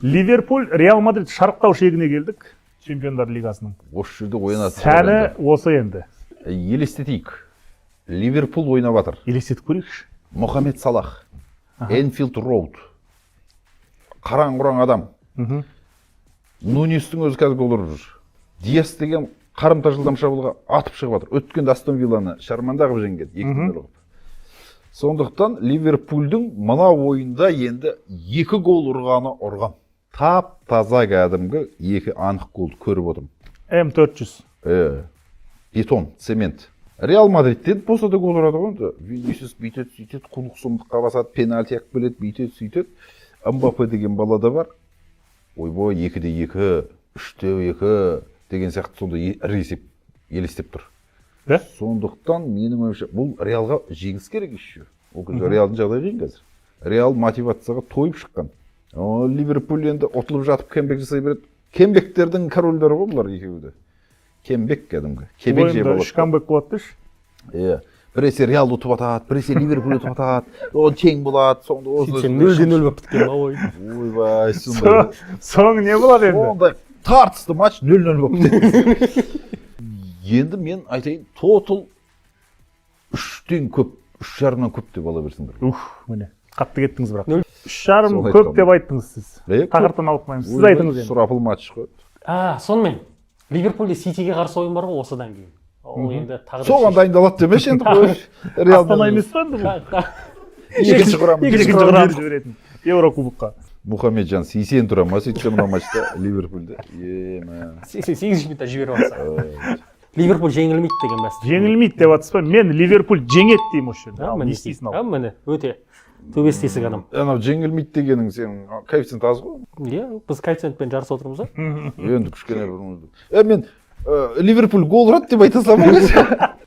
Ливерпуль, Реал Мадрид шарықтау шегіне келдік. Чемпиондар лигасының. Осы жерде ойнады. Сәні осы енді. Елестетейік. Ливерпуль ойнап жатыр. Елестетіп көрейікші. Мохамед Салах. Энфилд Роуд. Қараң-құраң адам. Нунестің өзі қазір гол ұрып жүр. Диас деген қарымта жылдам шабуылға атып шығып жатыр. Өткен Астон Вилланы шарманда қылып жеңген. 2-0 қылып. Сондықтан Ливерпульдің мына ойында енді 2 гол ұрғаны ұрған. Тап-таза кәдімгі 2 анық гол көріп отырмын. М400. Бетон, цемент. Реал Мадридтен болса да гол ұрады ғой. Винисиус бүйтеді, сөйтеді, құлық сұмдыққа басады, пенальти ақ біледі, бүйтеді, сөйтеді. Мбаппе деген бала да бар. Ойбой, 2-де 2, 3-де 2 деген сияқты сонда есеп елестеп тұр. Сондықтан менің ойымша бұл Реалға жеңіс керек еще. Ол кезде Реалдың жағдайы қиын қазір. Реал мотивацияға тойып шыққан. Ливерпуль енді ұтылып жатып кембек жасай береді. Кембектердің корольдері ғой бұлар екеуі де. Кембек кәдімгі. Кембек жей болады. Ойында 3 камбек болады деші. Біресе Реал ұтып атады, біресе Ливерпуль ұтып атады. Ол тең болады. Сөйтсем 0-0 болып біткен ойын. Ойбай, сондай. Соң не болады енді? Сондай тартысты матч 0-0 болып кетті. Енді мен айтайын, тотал 3-тен көп, 3,5-нан көп деп ала берсіңдер. Міне, қатты кеттіңіз бірақ. 3,5 көп деп айттыңыз сіз. Тақырттан алып қоймыз. Сіз айтыңыз енді. Сұрапыл матч қой. Сонымен Ливерпульде Ситиге қарсы ойын бар ғой осыдан кейін. Ол енді тағдыр. Соған дайындалады демеші енді. Астана емес па енді бұл? Екінші құрам жіберетін. Еврокубокқа. Мұхамеджан сейсен тұра ма сөйтсе мына матчта Ливерпульде. 88 минутта жіберіп алса. Ливерпуль жеңілмейді деген бәс. Жеңілмейді деп жатсыз ба? Мен Ливерпуль жеңеді деймін осы жерде. Не істейсің ал? Міне, өте төбесі тесік адам. Анау жеңілмейді дегенің сенің коэффициент аз ғой? Иә, біз коэффициентпен жарыс отырмыз ба? Енді кішкене бір. Мен Ливерпуль гол ұрады деп айта салмай